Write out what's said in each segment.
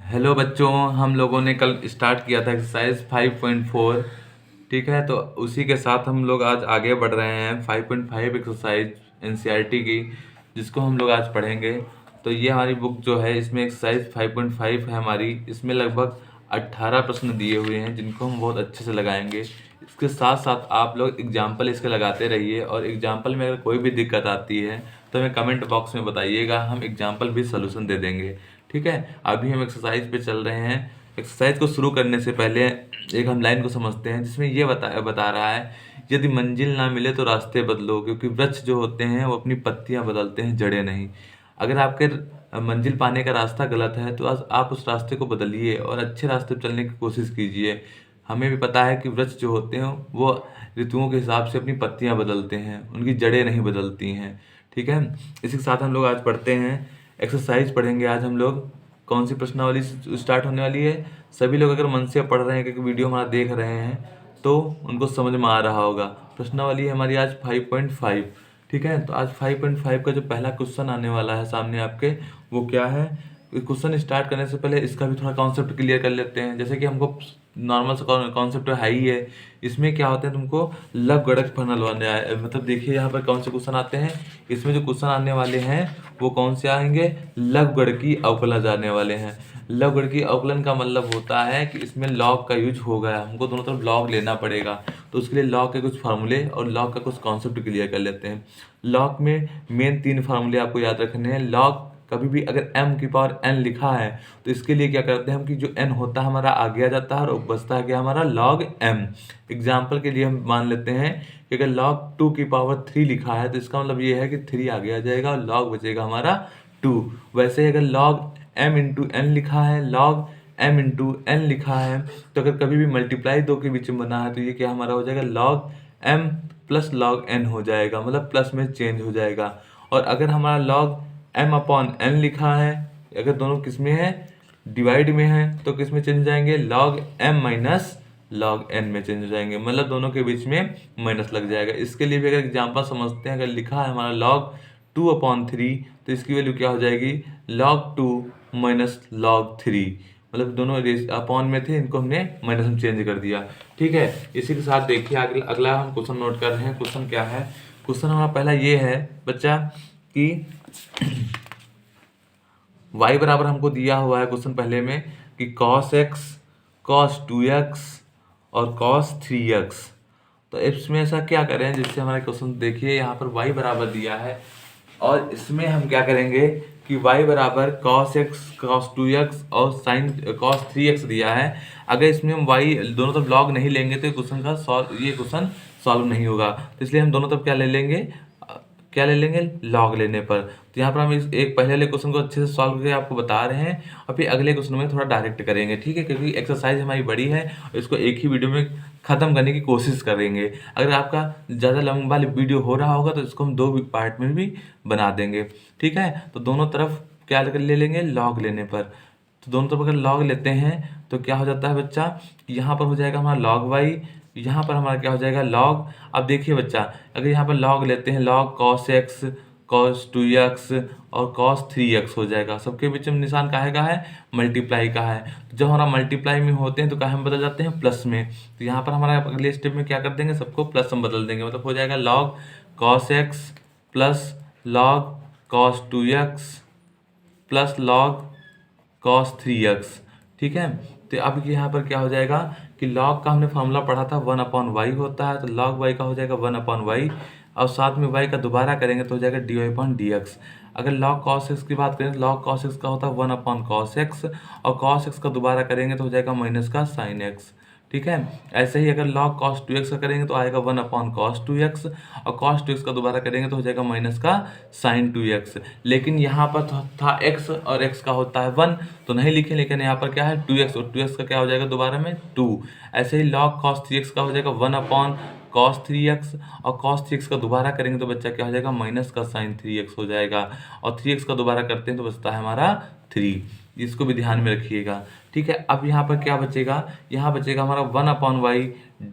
Hello बच्चों, हम लोगों ने कल स्टार्ट किया था एक्सरसाइज 5.4। ठीक है, तो उसी के साथ हम लोग आज आगे बढ़ रहे हैं 5.5 एक्सरसाइज एनसीईआरटी की, जिसको हम लोग आज पढ़ेंगे। तो ये हमारी बुक जो है, इसमें एक्सरसाइज 5.5 है हमारी। इसमें लगभग 18 प्रश्न दिए हुए हैं, जिनको हम बहुत अच्छे से लगाएंगे। इसके साथ साथ आप लोग एग्जाम्पल इसके लगाते रहिए, और एग्जाम्पल में अगर कोई भी दिक्कत आती है तो हमें कमेंट बॉक्स में बताइएगा, हम एग्जाम्पल भी सोल्यूशन दे देंगे। ठीक है, अभी हम एक्सरसाइज पे चल रहे हैं। एक्सरसाइज को शुरू करने से पहले एक हम लाइन को समझते हैं, जिसमें ये बता रहा है, यदि मंजिल ना मिले तो रास्ते बदलो, क्योंकि वृक्ष जो होते हैं वो अपनी पत्तियां बदलते हैं, जड़ें नहीं। अगर आपके मंजिल पाने का रास्ता गलत है तो आज आप उस रास्ते को बदलिए और अच्छे रास्ते पर चलने की कोशिश कीजिए। हमें भी पता है कि वृक्ष जो होते हैं वो ऋतुओं के हिसाब से अपनी पत्तियां बदलते हैं, उनकी जड़ें नहीं बदलती हैं। ठीक है, इसी के साथ हम लोग आज पढ़ते हैं, एक्सरसाइज पढ़ेंगे आज हम लोग। कौन सी प्रश्नावली स्टार्ट होने वाली है? सभी लोग अगर मन से पढ़ रहे हैं, क्योंकि वीडियो हमारा देख रहे हैं, तो उनको समझ में आ रहा होगा। प्रश्नावली है हमारी आज 5.5। ठीक है, तो आज 5.5 का जो पहला क्वेश्चन आने वाला है सामने आपके, वो क्या है? क्वेश्चन स्टार्ट करने से पहले इसका भी थोड़ा कॉन्सेप्ट क्लियर कर लेते हैं। जैसे कि हमको नॉर्मल सा कॉन्सेप्ट है ही है। इसमें क्या होता है, तुमको लव गणक बनवाने आए, मतलब देखिए यहाँ पर कौन से क्वेश्चन आते हैं। इसमें जो क्वेश्चन आने वाले हैं वो कौन से आएंगे? लवगणकी अवकलन आने वाले हैं। लवगणकी अवकलन का मतलब होता है कि इसमें लॉग का यूज होगा, हमको दोनों तरफ लॉग लेना पड़ेगा। तो उसके लिए लॉग के कुछ फार्मूले और लॉग का कुछ कॉन्सेप्ट क्लियर कर लेते हैं। लॉग में मेन 3 फार्मूले आपको याद रखने हैं। लॉग कभी भी अगर m की पावर n लिखा है तो इसके लिए क्या करते हैं हम, कि जो n होता है हमारा आगे आ जाता है और बचता है क्या हमारा log m। एग्जाम्पल के लिए हम मान लेते हैं कि अगर log 2 की पावर 3 लिखा है तो इसका मतलब ये है कि 3 आगे आ जाएगा और log बचेगा हमारा 2। वैसे ही अगर log m इंटू n लिखा है, log m इंटू n लिखा है, तो अगर कभी भी मल्टीप्लाई 2 के बीच में बना है तो ये क्या हमारा हो जाएगा? log m plus log n हो जाएगा, मतलब प्लस में चेंज हो जाएगा। और अगर हमारा log m अपॉन n लिखा है, अगर दोनों किस में है? डिवाइड में है, तो किस में चेंज हो जाएंगे? log m minus log n में चेंज हो जाएंगे, मतलब दोनों के बीच में माइनस लग जाएगा। इसके लिए भी अगर एग्जाम्पल समझते हैं, अगर लिखा है हमारा log 2 अपॉन 3, तो इसकी वैल्यू क्या हो जाएगी? log 2 माइनस log 3, मतलब दोनों अपॉन में थे, इनको हमने माइनस में चेंज कर दिया। ठीक है, इसी के साथ देखिए अगला हम क्वेश्चन नोट कर रहे हैं। क्वेश्चन क्या है? क्वेश्चन हमारा पहला ये है बच्चा कि y बराबर हमको दिया हुआ है क्वेश्चन पहले में कि cos x, cos 2x और cos 3x। तो इसमें ऐसा क्या करें जिससे हमारा क्वेश्चन, देखिए यहाँ पर y बराबर दिया है, और इसमें हम क्या करेंगे कि y बराबर cos x, cos 2x और sin cos 3x दिया है। अगर इसमें हम y दोनों तरफ log नहीं लेंगे तो ये क्वेश्चन सॉल्व नहीं होगा। तो इसलिए हम दोनों तरफ क्या ले लेंगे? क्या ले लेंगे? लॉग लेने पर। तो यहाँ पर हम इस एक पहले वाले क्वेश्चन को अच्छे से सॉल्व करके आपको बता रहे हैं, और फिर अगले क्वेश्चन में थोड़ा डायरेक्ट करेंगे। ठीक है, क्योंकि एक्सरसाइज हमारी बड़ी है और इसको एक ही वीडियो में ख़त्म करने की कोशिश करेंगे। अगर आपका ज़्यादा लंबा वीडियो हो रहा होगा तो इसको हम 2 पार्ट में भी बना देंगे। ठीक है, तो दोनों तरफ क्या ले लेंगे? लॉग लेने पर। तो दोनों तरफ अगर लॉग लेते हैं तो क्या हो जाता है बच्चा? यहाँ पर हो जाएगा हमारा log y, यहाँ पर हमारा क्या हो जाएगा? log। अब देखिए बच्चा, अगर यहाँ पर log लेते हैं, log cos x, cos 2x और cos 3x हो जाएगा। सबके बीच में निशान काहे का है? मल्टीप्लाई का है। तो जब हमारा मल्टीप्लाई में होते हैं तो काहे में बदल जाते हैं? प्लस में। तो यहाँ पर हमारा अगले स्टेप में क्या कर देंगे? सबको प्लस में बदल देंगे, मतलब हो जाएगा log cos x plus log cos 2x plus log cos 3x। ठीक है, तो अब यहाँ पर क्या हो जाएगा कि log का हमने फॉर्मूला पढ़ा था 1/y होता है, तो log y का हो जाएगा 1/y, और साथ में y का दोबारा करेंगे तो हो जाएगा dy/dx। अगर log cos x की बात करें तो log cos x का होता है 1/cos x, और cos x का दोबारा करेंगे तो हो जाएगा माइनस का sin x। ठीक है, ऐसे ही अगर log cos 2x का करेंगे तो आएगा 1/cos 2x, और cos 2x का दोबारा करेंगे तो हो जाएगा माइनस का sin 2x। लेकिन यहाँ पर था x और x का होता है 1, तो नहीं लिखे, लेकिन यहाँ पर क्या है 2x, और 2x का क्या हो जाएगा दोबारा में 2। ऐसे ही log cos 3x का हो जाएगा 1/cos 3x, और cos 3x का दोबारा करेंगे तो बच्चा क्या हो जाएगा? माइनस का sin 3x हो जाएगा, और 3x का दोबारा करते हैं तो बचता है हमारा 3। इसको भी ध्यान में रखिएगा। ठीक है, अब यहाँ पर क्या बचेगा? यहाँ बचेगा हमारा 1/y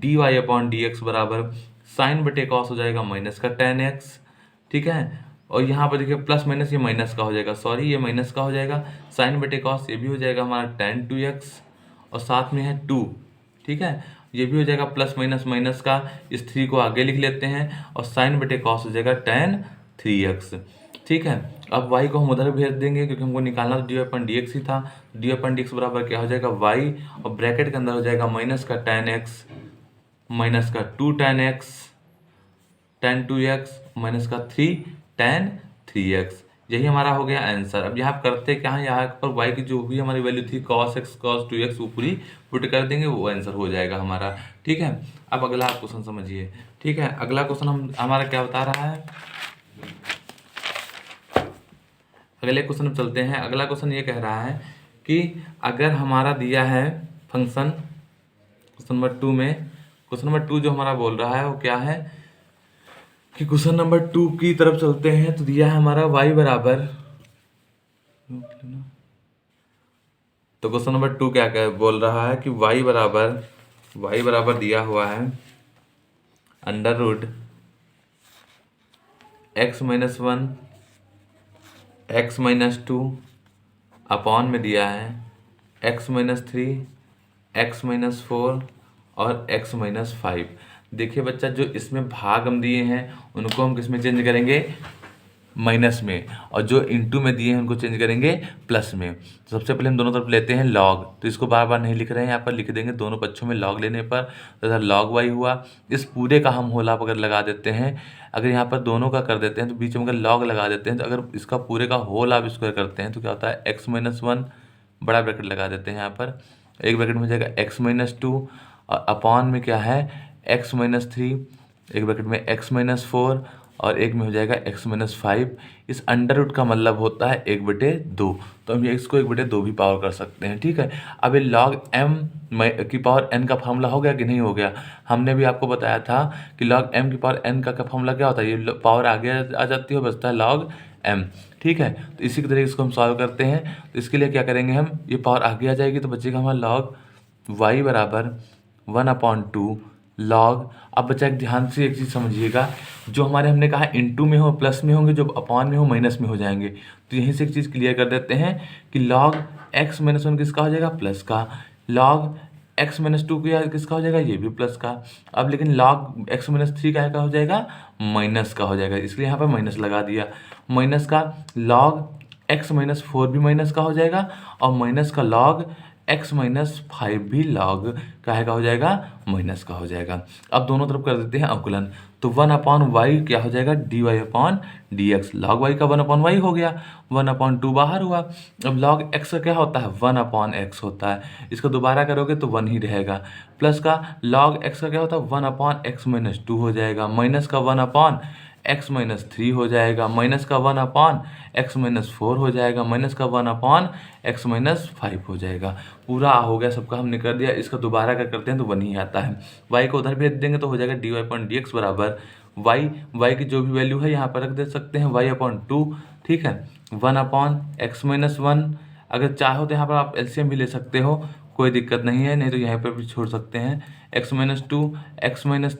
dy/dx बराबर sin बटे cos हो जाएगा माइनस का tan x। ठीक है, और यहाँ पर देखिए प्लस माइनस ये माइनस का हो जाएगा, सॉरी ये माइनस का हो जाएगा, साइन बटे कॉस ये भी हो जाएगा हमारा tan 2x और साथ में है 2, ठीक है, ये भी हो जाएगा प्लस माइनस माइनस का, इस 3 को आगे लिख लेते हैं और साइन बटे कॉस हो जाएगा tan 3x, ठीक है। अब y को हम उधर भेज देंगे क्योंकि हमको निकालना तो dy/dx ही था, dy/dx बराबर क्या हो जाएगा y और ब्रैकेट के अंदर हो जाएगा माइनस का tan x माइनस का 2 tan x tan 2x minus का 3 tan 3x, यही हमारा हो गया आंसर। अब यहाँ करते क्या है, यहाँ पर y की जो भी हमारी वैल्यू थी cos x cos 2x वो पूरी पुट कर देंगे, वो आंसर हो जाएगा हमारा, ठीक है। अब अगला क्वेश्चन समझिए, ठीक है। अगला क्वेश्चन हमारा क्या बता रहा है, अगले क्वेश्चन में चलते हैं। अगला क्वेश्चन ये कह रहा है कि अगर हमारा दिया है फंक्शन क्वेश्चन नंबर 2 में, क्वेश्चन नंबर 2 जो हमारा बोल रहा है वो क्या है कि क्वेश्चन नंबर 2 की तरफ चलते हैं। तो दिया है हमारा y बराबर, तो क्वेश्चन नंबर 2 क्या क्या बोल रहा है कि y बराबर दिया हुआ है under root x-1 x-2 upon में दिया है x-3 x-4 और x-5। देखिए बच्चा, जो इसमें भाग हम दिए हैं उनको हम किस में चेंज करेंगे, माइनस में, और जो इनटू में दिए हैं उनको चेंज करेंगे प्लस में। तो सबसे पहले हम दोनों तरफ लेते हैं लॉग, तो इसको बार बार नहीं लिख रहे हैं, यहाँ पर लिख देंगे दोनों पक्षों में लॉग लेने पर, तो इधर log y हुआ। इस पूरे का हम होल आप अगर लगा देते हैं, अगर यहाँ पर दोनों का कर देते हैं तो बीच में अगर लॉग लगा देते हैं, तो अगर इसका पूरे का होल आप स्क्वायर करते हैं तो क्या होता है x-1 बड़ा ब्रैकेट लगा देते हैं, यहाँ पर एक ब्रैकेट में हो जाएगा x-2 और अपॉन में क्या है x-3, एक ब्रैकेट में x-4 और एक में हो जाएगा x-5। इस अंडर रूट का मतलब होता है 1/2, तो हम इसको 1/2 भी पावर कर सकते हैं, ठीक है। अब ये log m की पावर n का फॉर्मूला हो गया कि नहीं हो गया, हमने भी आपको बताया था कि log m की पावर n का फॉर्मूला क्या होता है, ये पावर आगे आ जाती है, बचता है log m, ठीक है। तो इसी की तरह इसको हम सॉल्व करते हैं। तो इसके लिए क्या करेंगे हम, ये पावर आगे आ जाएगी तो बचेगा हमारा log y बराबर 1/2 लॉग। अब बच्चा एक ध्यान से एक चीज़ समझिएगा, जो हमारे हमने कहा इनटू में हो प्लस में होंगे, जो अपॉन में हो माइनस में हो जाएंगे। तो यहीं से एक चीज़ क्लियर कर देते हैं कि लॉग x-1 किसका हो जाएगा, प्लस का, लॉग x-2 किसका हो जाएगा, ये भी प्लस का। अब लेकिन लॉग x-3 का हो जाएगा, माइनस का हो जाएगा, इसलिए यहाँ पर माइनस लगा दिया। माइनस का लॉग x-4 भी माइनस का हो जाएगा और माइनस का लॉग x-5 भी लॉग का हो जाएगा, माइनस का हो जाएगा। अब दोनों तरफ कर देते हैं अवकलन, तो 1/y क्या हो जाएगा, dy/dx, log y का 1/y हो गया, 1/2 बाहर हुआ। अब log x का क्या होता है, 1/x होता है, इसको दोबारा करोगे तो 1 ही रहेगा। प्लस का log x का क्या होता है, 1/x-2 हो जाएगा, माइनस का 1/x-3 हो जाएगा, माइनस का 1/x-4 हो जाएगा, माइनस का 1/x-5 हो जाएगा। पूरा हो गया, सबका हमने कर दिया। इसका दोबारा अगर करते हैं तो 1 ही आता है। y को उधर भेज देंगे तो हो जाएगा dy/dx बराबर y की जो भी वैल्यू है यहाँ पर रख दे सकते हैं y/2, ठीक है, 1/x-1। अगर चाहो तो यहाँ पर आप एलसीएम भी ले सकते हो, कोई दिक्कत नहीं है, नहीं तो यहाँ पर भी छोड़ सकते हैं। x-2 x-3 माइनस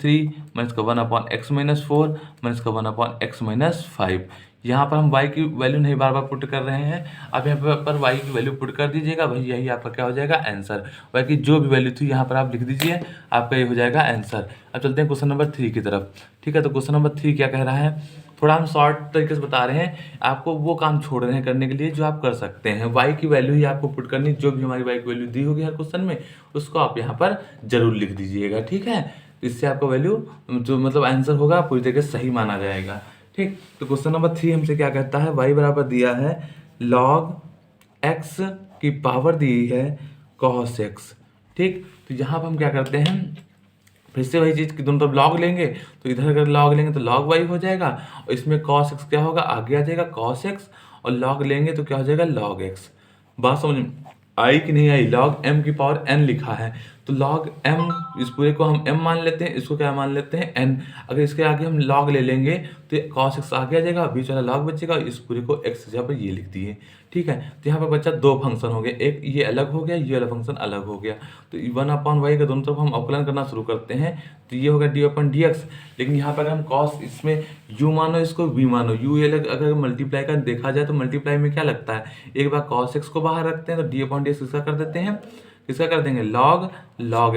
का 1/x-4 माइनस का 1/x-5। यहाँ पर हम y की वैल्यू नहीं बार बार पुट कर रहे हैं, अब यहाँ पर y की वैल्यू पुट कर दीजिएगा, भाई यही आपका क्या हो जाएगा, आंसर। y की जो भी वैल्यू थी यहाँ पर आप लिख दीजिए, आपका ये हो जाएगा आंसर। अब चलते हैं क्वेश्चन नंबर 3 की तरफ, ठीक है। तो क्वेश्चन नंबर 3 क्या कह रहा है, थोड़ा हम शॉर्ट तरीके से बता रहे हैं, आपको वो काम छोड़ रहे हैं करने के लिए जो आप कर सकते हैं। y की वैल्यू ही आपको पुट करनी, जो भी हमारी y की वैल्यू दी होगी हर क्वेश्चन में उसको आप यहाँ पर जरूर लिख दीजिएगा, ठीक है। इससे आपका वैल्यू जो मतलब आंसर होगा पूरी तरीके से सही माना जाएगा, ठीक। तो क्वेश्चन नंबर 3 हमसे क्या कहता है, y बराबर दिया है log x की पावर दी है cos x, ठीक। तो यहाँ पर हम क्या करते हैं, फिर से वही चीज़ कि दोनों तरफ लॉग लेंगे, तो इधर अगर लॉग लेंगे तो log y हो जाएगा और इसमें cos x क्या होगा, आगे आ जाएगा cos x, और लॉग लेंगे तो क्या हो जाएगा log x। बात समझ में आई कि नहीं आई, log m की पावर n लिखा है, तो log m, इस पूरे को हम m मान लेते हैं, इसको क्या मान लेते हैं n। अगर इसके आगे हम log ले लेंगे तो cos x आगे आ जाएगा, बीच वाला log बचेगा, इस पूरे को x जगह पर ये लिख दिए, ठीक है। तो यहाँ पर बच्चा दो फंक्शन हो गए, एक ये अलग हो गया, ये वाला फंक्शन अलग हो गया। तो 1/y के दोनों तरफ हम अवकलन करना शुरू करते हैं, तो ये होगा d/dx। लेकिन यहाँ पर हम कॉस इसमें u मानो, इसको v मानो, u ये अगर मल्टीप्लाई का देखा जाए तो मल्टीप्लाई में क्या लगता है, एक बार cos x को बाहर रखते हैं तो d/dx इसका कर देते हैं, किसका कर देंगे, log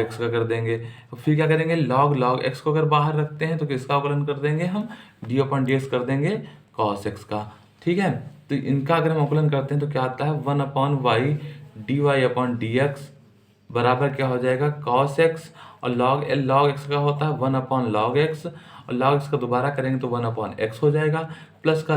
x का कर देंगे। तो फिर क्या करेंगे, log x को अगर बाहर रखते हैं तो किसका अवकलन कर देंगे हम, d/dx कर देंगे cos x का। ठीक है, तो इनका अगर हम अवकलन करते हैं तो क्या आता है, 1/y dy/dx बराबर क्या हो जाएगा, cos x, और log x का होता है 1/log x, और log x का दोबारा करेंगे तो 1/x हो जाएगा, प्लस का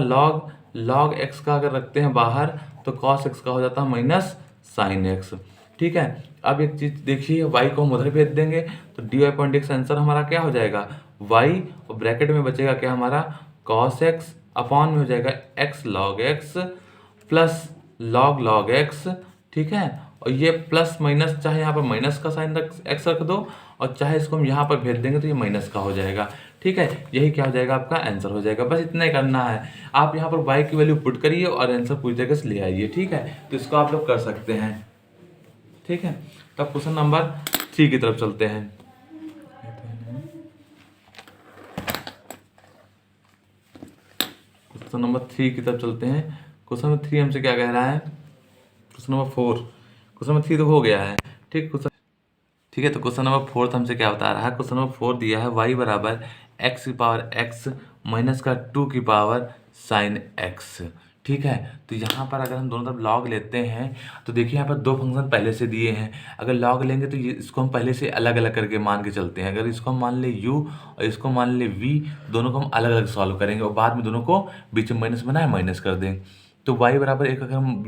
log x का अगर रखते हैं बाहर तो cos x का हो जाता है माइनस sin x। ठीक है, अब एक चीज देखिए, y को हम उधर भेज देंगे तो dy/dx आंसर हमारा क्या हो जाएगा, y, और ब्रैकेट में बचेगा क्या हमारा, cos x अपॉन में हो जाएगा x log x plus log x। ठीक है, और ये प्लस माइनस, चाहे यहाँ पर माइनस का साइन x रख दो और चाहे इसको हम यहाँ पर भेज देंगे तो ये माइनस का हो जाएगा। ठीक है, यही क्या हो जाएगा, आपका आंसर हो जाएगा। बस इतना ही करना है, आप यहाँ पर y की वैल्यू पुट करिए और आंसर पूरी जगह से ले आइए। ठीक है, तो इसको आप लोग कर सकते हैं। ठीक है, तब क्वेश्चन नंबर 3 की तरफ चलते हैं। क्वेश्चन नंबर 3 की तरफ चलते हैं। क्वेश्चन नंबर 3 हमसे क्या कह रहा है, क्वेश्चन नंबर 4, क्वेश्चन नंबर 3 तो हो गया है। ठीक है, तो क्वेश्चन नंबर 4 हमसे क्या बता रहा है, क्वेश्चन नंबर 4 दिया है y बराबर x की पावर x माइनस का 2 की पावर साइन x। ठीक है, तो यहाँ पर अगर हम दोनों तरफ लॉग लेते हैं तो देखिए यहाँ पर दो फंक्शन पहले से दिए हैं, अगर लॉग लेंगे तो ये इसको हम पहले से अलग अलग करके मान के चलते हैं। अगर इसको हम मान ले u और इसको मान ले v, दोनों को हम अलग अलग सॉल्व करेंगे और बाद में दोनों को बीच में माइनस बनाए माइनस कर देंगे। तो y बराबर एक, अगर हम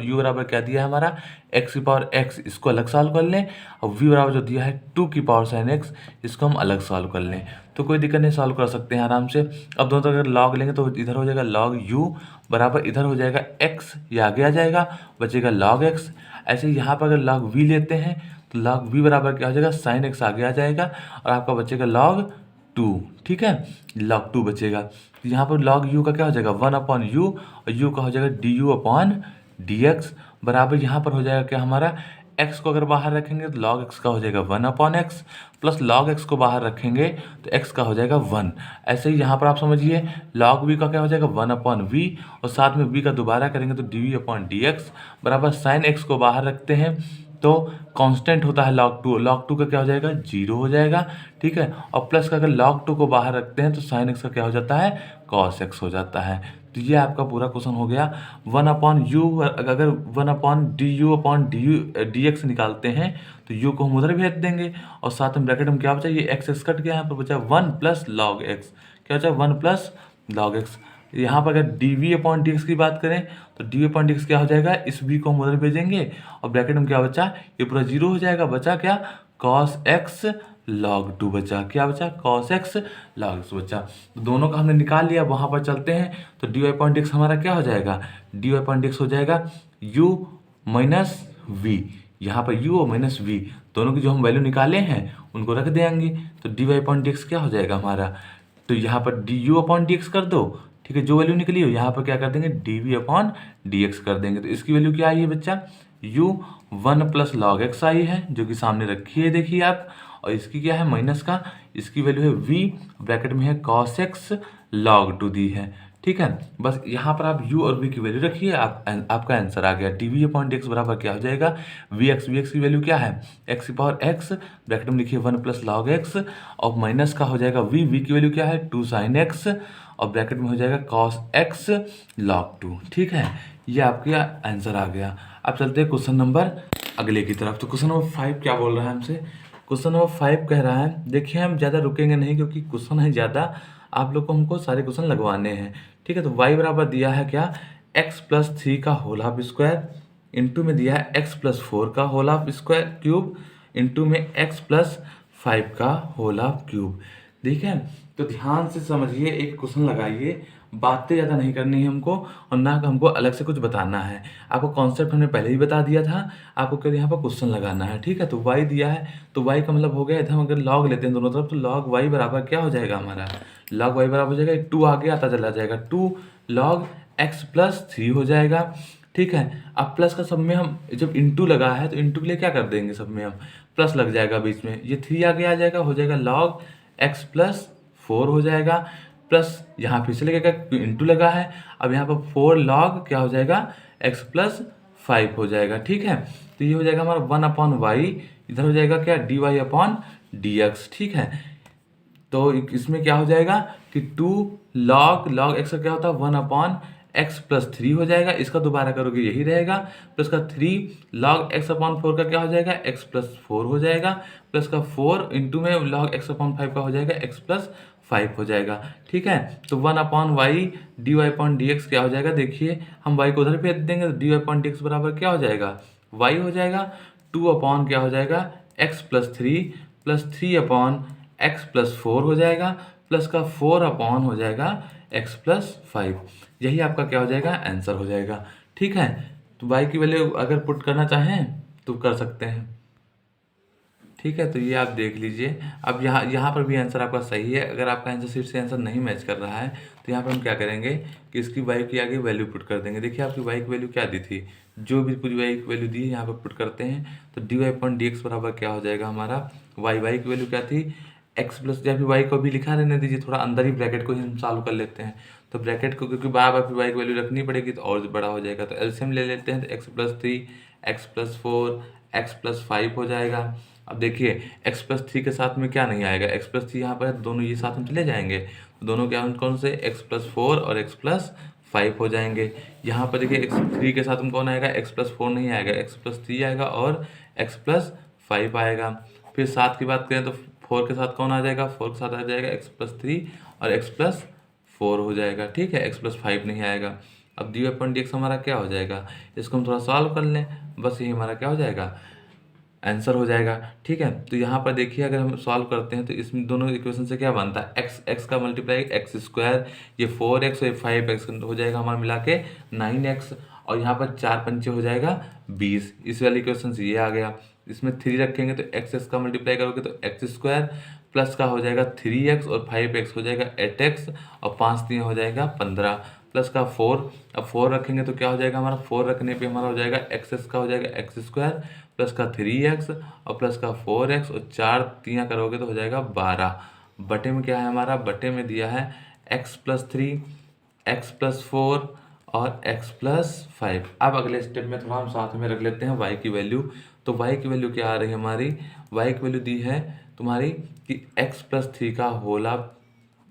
u बराबर क्या दिया है हमारा, x की पावर x, इसको अलग सॉल्व कर लें, और v बराबर जो दिया है 2 की पावर साइन x, इसको हम अलग सॉल्व कर लें, तो कोई दिक्कत नहीं, सॉल्व कर सकते हैं आराम से। अब दोनों तरफ अगर लॉग लेंगे तो इधर हो जाएगा log u बराबर इधर हो जाएगा x, ये आगे आ जाएगा, बचेगा log x। ऐसे यहाँ पर अगर log v लेते हैं तो log v बराबर क्या हो जाएगा, साइन x आगे आ जाएगा और आपका बचेगा log 2। ठीक है, log 2 बचेगा। तो यहाँ पर log u का क्या हो जाएगा, 1/u, और u का हो जाएगा du/dx बराबर यहाँ पर हो जाएगा क्या हमारा, x को अगर बाहर रखेंगे तो log x का हो जाएगा 1/x, प्लस log x को बाहर रखेंगे तो x का हो जाएगा 1। ऐसे ही यहाँ पर आप समझिए, log v का क्या हो जाएगा 1/v, और साथ में v का दोबारा करेंगे तो dv/dx बराबर साइन x को बाहर रखते हैं तो कांस्टेंट होता है log 2 का क्या हो जाएगा, 0 हो जाएगा। ठीक है, और प्लस का अगर log 2 को बाहर रखते हैं तो साइन x का क्या हो जाता है, cos x हो जाता है। तो ये आपका पूरा क्वेश्चन हो गया। 1/u, अगर 1/du/dx निकालते हैं तो u को हम उधर भेज देंगे और साथ में ब्रैकेट में क्या बचा, ये x कट गया, यहाँ पर बचा 1 प्लस log x, क्या बचा 1 प्लस log x। यहाँ पर अगर dv/dx की बात करें तो dv/dx क्या हो जाएगा, इस v को हम उधर भेजेंगे और ब्रैकेट में क्या बचा, ये पूरा 0 हो जाएगा, बचा क्या, cos x log 2 बचा, क्या बचा, cos x log x बचा। तो दोनों का हमने निकाल लिया, वहाँ पर चलते हैं तो dy/dx हमारा क्या हो जाएगा, dy/dx हो जाएगा u माइनस v, यहाँ पर u और माइनस v दोनों की जो हम वैल्यू निकाले हैं उनको रख देंगे, तो dy/dx क्या हो जाएगा हमारा, तो यहाँ पर du/dx कर दो। ठीक है, जो वैल्यू निकली हो यहाँ पर क्या कर देंगे, dv/dx कर देंगे। तो इसकी वैल्यू क्या आई है बच्चा, u 1 प्लस log x आई है, जो कि सामने रखी है देखिए आप, और इसकी क्या है माइनस का, इसकी वैल्यू है v, ब्रैकेट में है cos x log 2 दी है। ठीक है, बस यहाँ पर आप u और v की वैल्यू रखिए, आपका आंसर आ गया। dv/dx बराबर क्या हो जाएगा, vx की वैल्यू क्या है, x की पावर x, ब्रैकेट में लिखिए 1 प्लस log x, और माइनस का हो जाएगा v की वैल्यू क्या है 2 sin x, और ब्रैकेट में हो जाएगा cos x log 2। ठीक है, ये आपका आंसर आ गया। अब चलते हैं क्वेश्चन नंबर अगले की तरफ। तो क्वेश्चन नंबर 5 क्या बोल रहा है हमसे, क्वेश्चन नंबर 5 कह रहा है, देखिए हम ज़्यादा रुकेंगे नहीं क्योंकि क्वेश्चन है ज़्यादा, आप लोग को हमको सारे क्वेश्चन लगवाने हैं। ठीक है, तो y बराबर दिया है क्या, x प्लस 3 का होल हाफ स्क्वायर, इंटू में दिया है x प्लस 4 का whole half square cube, into में x प्लस 5 का होल हाफ क्यूब। ठीक है, तो ध्यान से समझिए, एक क्वेश्चन लगाइए, बातें ज़्यादा नहीं करनी है हमको और ना हमको अलग से कुछ बताना है। आपको कॉन्सेप्ट हमने पहले ही बता दिया था, आपको केवल यहाँ पर क्वेश्चन लगाना है। ठीक है, तो y दिया है तो y का मतलब हो गया, इधर हम अगर log लेते हैं दोनों तरफ तो log y बराबर क्या हो जाएगा हमारा, log y बराबर हो जाएगा 2 आगे आता चला जाएगा, 2 log x प्लस 3 हो जाएगा। ठीक है। अब प्लस का सब में हम जब इंटू लगा है तो इंटू के लिए क्या कर देंगे, सब में हम प्लस लग जाएगा बीच में, ये 3 आगे आ जाएगा, हो जाएगा log x प्लस 4 हो जाएगा, प्लस यहाँ फिर से लगेगा इंटू लगा है, अब यहाँ पर 4 log क्या हो जाएगा x प्लस 5 हो जाएगा। ठीक है, तो ये हो जाएगा हमारा 1/y, इधर हो जाएगा क्या dy/dx। ठीक है, तो इसमें क्या हो जाएगा कि 2 log x का क्या होता है 1/x प्लस 3 हो जाएगा, इसका दोबारा करोगे यही रहेगा, प्लस का 3 log x/4 का क्या हो जाएगा x प्लस 4 हो जाएगा, प्लस का 4 इंटू में log x/5 का हो जाएगा x प्लस 5 हो जाएगा। ठीक है, तो 1/y dy/dx क्या हो जाएगा, देखिए हम y को उधर भेज देंगे तो dy/dx बराबर क्या हो जाएगा y हो जाएगा, 2 क्या हो जाएगा x प्लस 3 x प्लस 4 हो जाएगा, प्लस का 4 हो जाएगा x प्लस 5। यही आपका क्या हो जाएगा आंसर हो जाएगा। ठीक है, तो y की वैल्यू अगर पुट करना चाहें तो कर सकते हैं। ठीक है, तो ये आप देख लीजिए। अब यहाँ पर भी आंसर आपका सही है। अगर आपका आंसर शीट से आंसर नहीं मैच कर रहा है तो यहाँ पर हम क्या करेंगे कि इसकी y की आगे वैल्यू पुट कर देंगे। देखिए आपकी y की वैल्यू क्या दी थी, जो भी पूरी y की वैल्यू दी है यहाँ पर पुट करते हैं तो dy/dx बराबर क्या हो जाएगा हमारा y की वैल्यू क्या थी x प्लस, या फिर y को भी लिखा रहने दीजिए, थोड़ा अंदर ही ब्रैकेट को ही हम सॉल्व कर लेते हैं। तो ब्रैकेट को क्योंकि बार बार फिर y की वैल्यू रखनी पड़ेगी तो और बड़ा हो जाएगा, तो एलसीएम ले लेते हैं तो x plus 3 x plus 4 x plus 5 हो जाएगा। अब देखिए x प्लस 3 के साथ में क्या नहीं आएगा, x प्लस 3 यहाँ पर है, दोनों ये साथ में चले जाएंगे, तो दोनों क्या कौन से x प्लस 4 और x प्लस 5 हो जाएंगे। यहाँ पर देखिए x3 के साथ में कौन आएगा, x प्लस 4 नहीं आएगा, x प्लस 3 आएगा और x प्लस 5 आएगा। फिर 7 की बात करें तो 4 के साथ कौन आ जाएगा, 4 के साथ आ जाएगा x प्लस 3 और x प्लस 4 हो जाएगा। ठीक है, x प्लस 5 नहीं आएगा। अब dy/dx हमारा क्या हो जाएगा, इसको हम थोड़ा सॉल्व कर लें, बस यही हमारा क्या हो जाएगा आंसर हो जाएगा। ठीक है, तो यहाँ पर देखिए अगर हम सॉल्व करते हैं तो इसमें दोनों इक्वेशन से क्या बनता है, x का मल्टीप्लाई x², ये 4x और 5x हो जाएगा हमारा मिला के 9x, और यहाँ पर 4 पंचे हो जाएगा 20। इस वाली इक्वेशन से ये आ गया। इसमें 3 रखेंगे तो x का मल्टीप्लाई करोगे तो x² प्लस का हो जाएगा 3x और 5x हो जाएगा 8x और 5 3 हो जाएगा 15, प्लस का 4, अब 4 रखेंगे तो क्या हो जाएगा हमारा, 4 रखने पे हमारा हो जाएगा x का हो जाएगा x² प्लस का 3x और प्लस का 4x और 4 3 करोगे तो हो जाएगा 12। बटे में क्या है हमारा, बटे में दिया है x प्लस 3 x प्लस 4 और x प्लस 5। अब अगले स्टेप में थोड़ा हम साथ में रख लेते हैं y की वैल्यू। तो y की वैल्यू क्या आ रही है हमारी, y की वैल्यू दी है तुम्हारी कि x प्लस 3 का whole half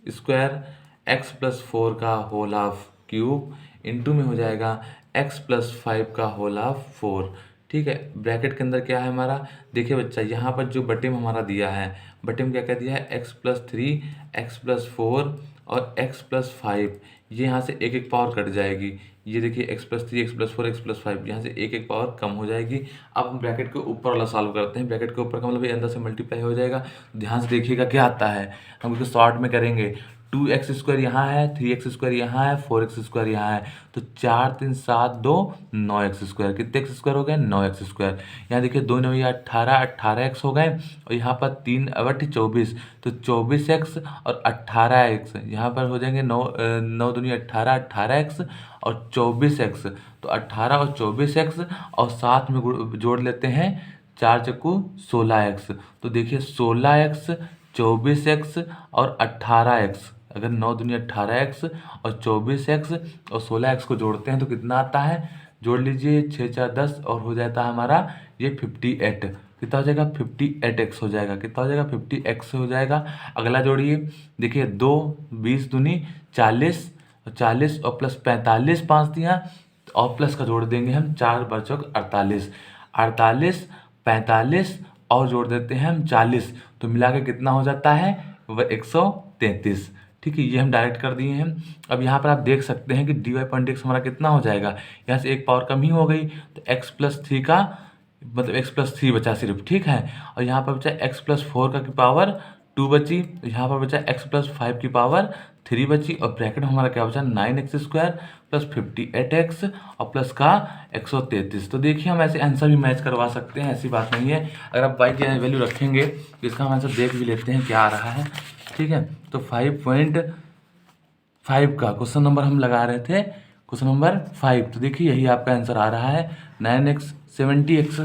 square, x plus 4 का होल हाफ क्यूब इंटू में हो जाएगा x प्लस 5 का होल हाफ 4। ठीक है, ब्रैकेट के अंदर क्या है हमारा, देखिए बच्चा यहाँ पर जो बटे में हमारा दिया है, बटे में क्या क्या दिया है x प्लस 3 x प्लस 4 और x प्लस 5, ये यहाँ से एक एक पावर कट जाएगी। ये देखिए x plus 3 x plus 4 x plus 5, यहाँ से एक एक पावर कम हो जाएगी। अब हम ब्रैकेट के ऊपर वाला सॉल्व करते हैं। ब्रैकेट के ऊपर का मतलब ये अंदर से मल्टीप्लाई हो जाएगा। ध्यान से देखिएगा क्या आता है, हम इसको शॉर्ट में करेंगे। 2x² यहाँ है, 3x² यहाँ है, 4x² यहाँ है, तो 4 3 7 2 9x², कितने x² हो गए 9x²। यहाँ देखिए 2 9 18 18x हो गए, और यहाँ पर 3 बटे 24 तो 24x और 18x, यहाँ पर हो जाएंगे 9 9 दूनी 18 18x और 24x, तो 18 और 24x और साथ में जोड़ लेते हैं 4 चक्कू 16x, तो देखिए 16x 24x और 18x, अगर 9 दूनी 18x और 24x और 16x को जोड़ते हैं तो कितना आता है, जोड़ लीजिए 6 4 10 और हो जाता है हमारा ये 58। कितना हो जाएगा 58x हो जाएगा, कितना हो जाएगा 50x हो जाएगा। अगला जोड़िए, देखिए 2 20 दूनी 40 40 और प्लस 45 5 दिया और प्लस का जोड़ देंगे हम 4 बचक 48 48 45 और जोड़ देते हैं हम 40, तो मिला के कितना हो जाता है वह 133। ठीक है, ये हम डायरेक्ट कर दिए हैं। अब यहाँ पर आप देख सकते हैं कि dy/dx हमारा कितना हो जाएगा, यहाँ से एक पावर कम ही हो गई, तो x प्लस 3 का मतलब x प्लस 3 बचा सिर्फ। ठीक है, और यहाँ पर बचा x प्लस 4 का की पावर 2 बची, यहाँ पर बचा x प्लस 5 की पावर 3 बची, और ब्रैकेट में हमारा क्या बचा 9x² प्लस 58x और प्लस का 133। तो देखिए हम ऐसे आंसर भी मैच करवा सकते हैं, ऐसी बात नहीं है। अगर आप y की वैल्यू रखेंगे तो इसका हम आंसर देख भी लेते हैं क्या आ रहा है। ठीक है, तो 5.5 का क्वेश्चन नंबर हम लगा रहे थे क्वेश्चन नंबर 5। तो देखिए यही आपका आंसर आ रहा है 9x 70x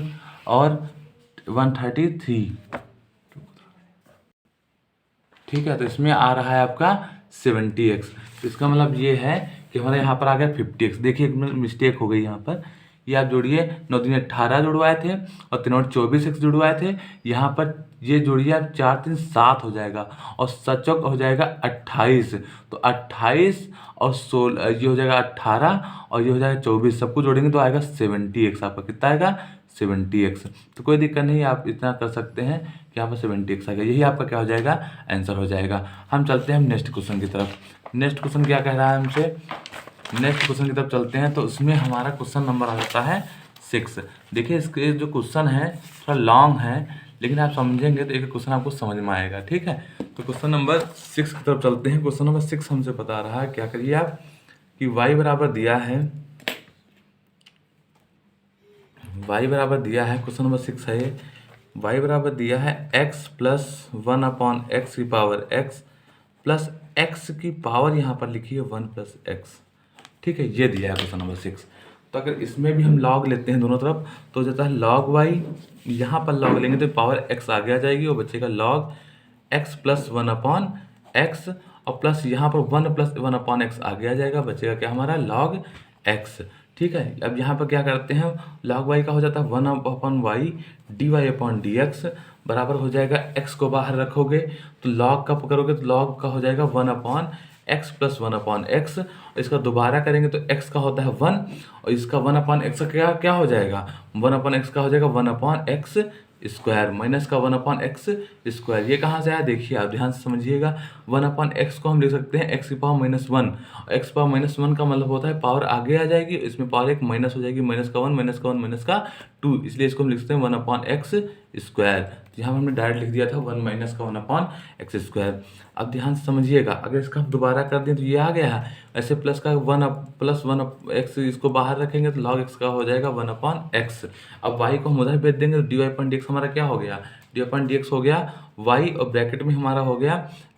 और 133। ठीक है, तो इसमें आ रहा है आपका 70x। तो इसका मतलब ये है कि हमारे यहाँ पर आ गया 50x। देखिए एक मिस्टेक हो गई यहाँ पर, ये आप जोड़िए 9 3 18 जुड़वाए थे और 3 और 24x जुड़वाए थे। यहाँ पर ये जोड़िए आप 4 3 7 हो जाएगा और सचौक हो जाएगा 28। तो 28 और 16 ये हो जाएगा 18 और ये हो जाएगा 24, सबको जोड़ेंगे तो आएगा 70x। आपका कितना आएगा 70x। तो कोई दिक्कत नहीं, आप इतना कर सकते हैं कि यहाँ पर 70x आ गया, यही आपका क्या हो जाएगा आंसर हो जाएगा। हम चलते हैं नेक्स्ट क्वेश्चन की तरफ। नेक्स्ट क्वेश्चन क्या कह रहा है हमसे, नेक्स्ट क्वेश्चन की तरफ चलते हैं। तो उसमें हमारा क्वेश्चन नंबर आ जाता है 6। देखिए इसके जो क्वेश्चन है थोड़ा लॉन्ग है, लेकिन आप समझेंगे तो एक क्वेश्चन आपको समझ में आएगा। ठीक है, तो क्वेश्चन नंबर 6 की तरफ चलते हैं। क्वेश्चन नंबर 6 हमसे बता रहा है, क्या करिए आप कि y बराबर दिया है, y बराबर दिया है, क्वेश्चन नंबर 6 है ये, y बराबर दिया है x प्लस 1/x की पावर x प्लस x की पावर यहाँ पर लिखी है 1 प्लस x। ठीक है, ये दिया है क्वेश्चन नंबर 6। तो अगर इसमें भी हम लॉग लेते हैं दोनों तरफ तो हो जाता है लॉग y, यहाँ पर लॉग लेंगे तो पावर x आगे आ जाएगी और बचेगा लॉग x प्लस 1/x और प्लस यहाँ पर 1 प्लस 1/x आगे आ जाएगा, बचेगा क्या हमारा लॉग x। ठीक है, अब यहाँ पर क्या करते हैं, log y का हो जाता है 1/y dy/dx बराबर हो जाएगा x को बाहर रखोगे तो log का करोगे तो log का हो जाएगा 1/x प्लस 1/x। इसका दोबारा करेंगे तो x का होता है 1 और इसका 1/x का क्या क्या हो जाएगा, 1/x का हो जाएगा 1/x स्क्वायर माइनस का 1/x स्क्वायर। ये कहाँ से आया देखिए आप ध्यान से समझिएगा। 1/x को हम लिख सकते हैं x की पावर -1, x पावर -1 का मतलब होता है पावर आगे आ जाएगी, इसमें पावर एक माइनस हो जाएगी, माइनस का 1 माइनस का 1 माइनस का 2, इसलिए इसको हम लिख सकते हैं 1/x स्क्वायर। यहाँ पर हमने डायरेक्ट लिख दिया था 1 माइनस का 1/x स्क्वायर। अब ध्यान से समझिएगा, अगर इसका हम दोबारा कर दें तो ये आ गया है, ऐसे प्लस का 1 प्लस 1x इसको बाहर रखेंगे तो log x का हो जाएगा 1/x। अब y को हम उधर भेज देंगे तो dy/dx हमारा क्या हो गया, dy/dx हो गया y और ब्रैकेट में हमारा हो गया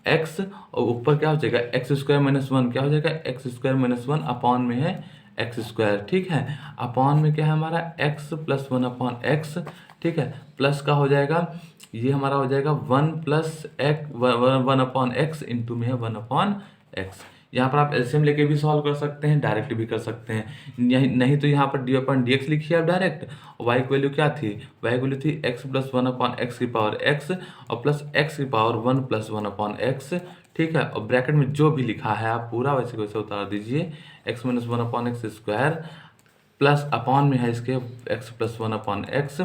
x और ऊपर क्या हो जाएगा x स्क्वायर माइनस 1 क्या हो जाएगा x स्क्वायर माइनस 1 अपॉन में है x स्क्वायर। ठीक है, अपॉन में क्या है हमारा x प्लस 1/x। ठीक है, प्लस का हो जाएगा ये हमारा हो जाएगा 1 प्लस x 1/x इंटू में है 1/x। यहाँ पर आप एलसीएम लेके भी सॉल्व कर सकते हैं, डायरेक्ट भी कर सकते हैं, नहीं तो यहाँ पर dy/dx लिखिए आप डायरेक्ट। y की वैल्यू क्या थी, y की वैल्यू थी x प्लस 1/x की पावर x और प्लस x की पावर 1 प्लस 1/x। ठीक है, और ब्रैकेट में जो भी लिखा है आप पूरा वैसे वैसे उतार दीजिए, x minus 1/x square plus upon में है इसके x प्लस 1/x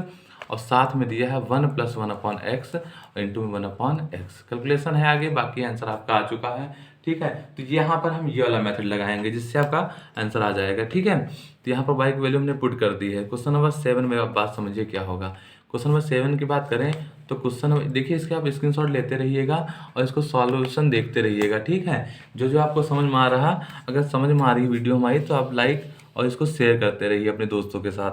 और साथ में दिया है 1 प्लस 1/x और इंटू में 1/x। कैलकुलेशन है आगे, बाकी आंसर आपका आ चुका है। ठीक है, तो यहाँ पर हम ये वाला मेथड लगाएंगे जिससे आपका आंसर आ जाएगा। ठीक है, तो यहाँ पर y की वैल्यू हमने पुट कर दी है। क्वेश्चन नंबर 7 में आप बात समझिए क्या होगा। क्वेश्चन नंबर 7 की बात करें तो क्वेश्चन देखिए, इसके आप स्क्रीनशॉट लेते रहिएगा और इसको सॉल्यूशन देखते रहिएगा। ठीक है, जो जो आपको समझ में आ रहा, अगर समझ में आ रही वीडियो हमारी तो आप लाइक और इसको शेयर करते रहिए अपने दोस्तों के साथ।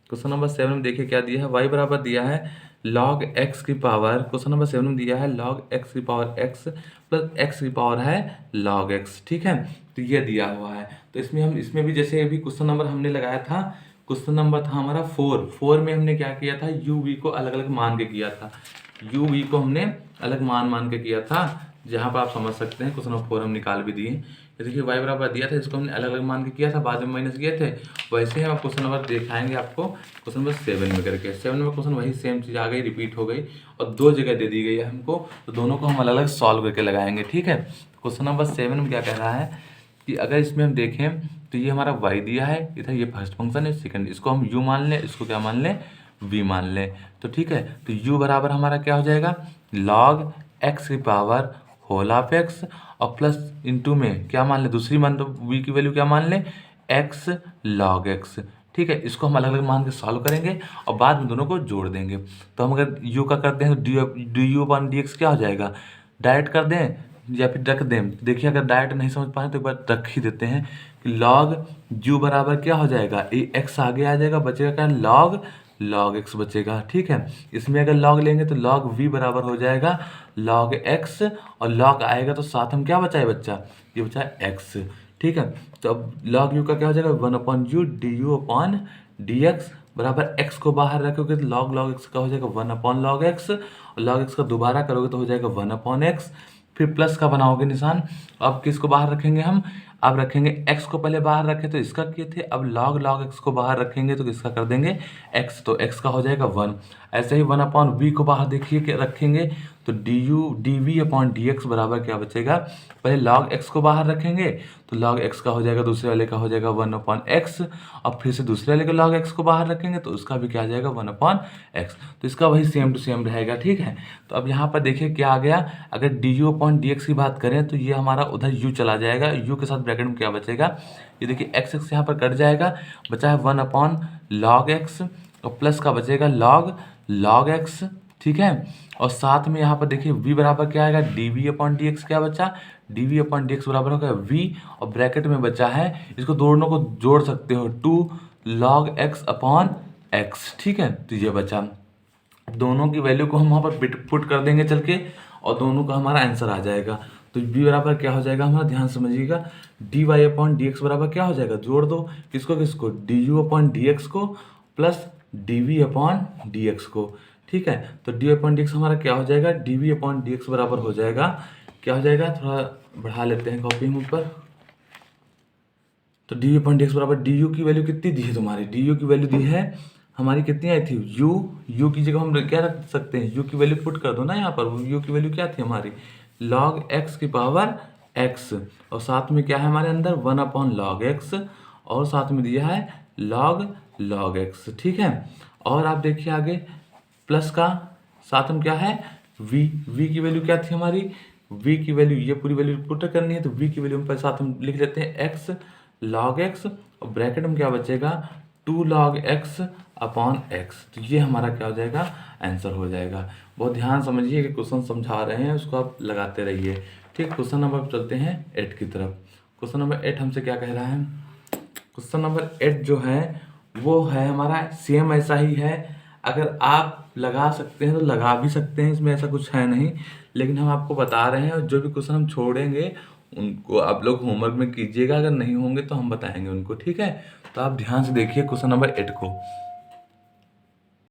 क्वेश्चन नंबर 7 में देखिए क्या दिया है, y बराबर दिया है log x की पावर, क्वेश्चन नंबर 7 में दिया है log x की पावर x प्लस x की पावर है log x। ठीक है, तो ये दिया हुआ है। तो इसमें भी जैसे अभी क्वेश्चन नंबर हमने लगाया था, क्वेश्चन नंबर था हमारा 4 में हमने क्या किया था, u v को अलग अलग मान के किया था, u v को हमने अलग मान के किया था, जहाँ पर आप समझ सकते हैं क्वेश्चन नंबर 4 हम निकाल भी दिए। देखिए y बराबर दिया था, इसको हमने अलग अलग मान के किया था, बाद में माइनस किए थे। वैसे ही हम क्वेश्चन नंबर दिखाएंगे आपको क्वेश्चन नंबर 7 में करके। 7 में क्वेश्चन वही सेम चीज़ आ गई, रिपीट हो गई और 2 जगह दे दी गई है हमको, तो दोनों को हम अलग अलग सॉल्व करके लगाएंगे। ठीक है, क्वेश्चन नंबर 7 में क्या कह रहा है कि अगर इसमें हम देखें तो ये हमारा y दिया है, इधर ये फर्स्ट फंक्शन है, सेकंड, इसको हम u मान लें, इसको क्या मान लें v मान लें। तो ठीक है, तो u बराबर हमारा क्या हो जाएगा log x की पावर होल ऑफ x और प्लस इंटू में क्या मान लें दूसरी मान, तो v की वैल्यू क्या मान लें x log x। ठीक है, इसको हम अलग अलग मान के सॉल्व करेंगे और बाद में दोनों को जोड़ देंगे। तो हम अगर u का करते हैं तो du/dx क्या हो जाएगा, डायरेक्ट कर दें या फिर रख दें। देखिए अगर डायरेक्ट नहीं समझ पाए तो एक बार रख ही देते हैं कि log u बराबर क्या हो जाएगा, x आगे आ जाएगा, बचेगा क्या log x बचेगा। ठीक है, इसमें अगर log लेंगे तो log v बराबर हो जाएगा log x और log आएगा तो साथ हम क्या बचा है बच्चा, ये बचा है x। ठीक है। तो अब log u का क्या हो जाएगा 1/u du/dx बराबर x को बाहर रखोगे तो log x का हो जाएगा 1/log x, और log x का दोबारा करोगे तो हो जाएगा 1/x, फिर प्लस का बनाओगे निशान। अब किसको बाहर रखेंगे हम, अब रखेंगे x को, पहले बाहर रखे तो इसका किए थे, अब log x को बाहर रखेंगे तो किसका कर देंगे x, तो x का हो जाएगा 1। ऐसे ही 1/v को बाहर देखिए कि रखेंगे तो dv/dx बराबर क्या बचेगा, पहले log x को बाहर रखेंगे तो log x का हो जाएगा, दूसरे वाले का हो जाएगा 1/x, और फिर से दूसरे वाले का log x को बाहर रखेंगे तो उसका भी क्या आ जाएगा 1/x। तो इसका वही सेम टू सेम रहेगा, ठीक है। तो अब यहाँ पर देखिए क्या आ गया, अगर du/dx की बात करें तो ये हमारा उधर u चला जाएगा, u के साथ ब्रैकेट में क्या बचेगा, ये देखिए x यहाँ पर कट जाएगा, बचा है 1/log x, और प्लस का बचेगा log x, ठीक है। और साथ में यहाँ पर देखिए v बराबर क्या आएगा, dv/dx क्या बचा, dv/dx बराबर होगा v, और ब्रैकेट में बचा है, इसको दोनों को जोड़ सकते हो 2log x/x, ठीक है। तो ये बचा, दोनों की वैल्यू को हम वहाँ पर पुट कर देंगे चल के, और दोनों का हमारा आंसर आ जाएगा। तो v बराबर क्या हो जाएगा हमारा, ध्यान समझिएगा, dy/dx बराबर क्या हो जाएगा, जोड़ दो किसको किसको, du/dx को प्लस dv/dx को, ठीक है। तो dy/dx हमारा क्या हो जाएगा, dv/dx बराबर हो जाएगा, क्या हो जाएगा, थोड़ा बढ़ा लेते हैं कॉपी में ऊपर। तो dv/dx बराबर du की वैल्यू कितनी दी है तुम्हारी, du की वैल्यू दी है हमारी कितनी आई थी, u की जगह हम क्या रख सकते हैं, u की वैल्यू पुट कर दो ना यहाँ पर, u की वैल्यू क्या थी हमारी, log x की पावर x, और साथ में क्या है हमारे अंदर 1/log x, और साथ में दिया है log x, ठीक है। और आप देखिए आगे प्लस का साथ में क्या है v की वैल्यू क्या थी हमारी, v की वैल्यू, ये पूरी वैल्यू पुट करनी है तो v की वैल्यू हम साथ में लिख लेते हैं x log x, और ब्रैकेट में क्या बचेगा 2log x/x, तो ये हमारा क्या हो जाएगा, आंसर हो जाएगा। बहुत ध्यान समझिए कि क्वेश्चन समझा रहे हैं उसको आप लगाते रहिए, ठीक। क्वेश्चन नंबर चलते हैं 8 की तरफ। क्वेश्चन नंबर 8 हमसे क्या कह रहा है, क्वेश्चन नंबर 8 जो है वो है हमारा सेम ऐसा ही है, अगर आप लगा सकते हैं तो लगा भी सकते हैं, इसमें ऐसा कुछ है नहीं, लेकिन हम आपको बता रहे हैं, और जो भी क्वेश्चन हम छोड़ेंगे उनको आप लोग होमवर्क में कीजिएगा, अगर नहीं होंगे तो हम बताएंगे उनको, ठीक है। तो आप ध्यान से देखिए क्वेश्चन नंबर 8 को।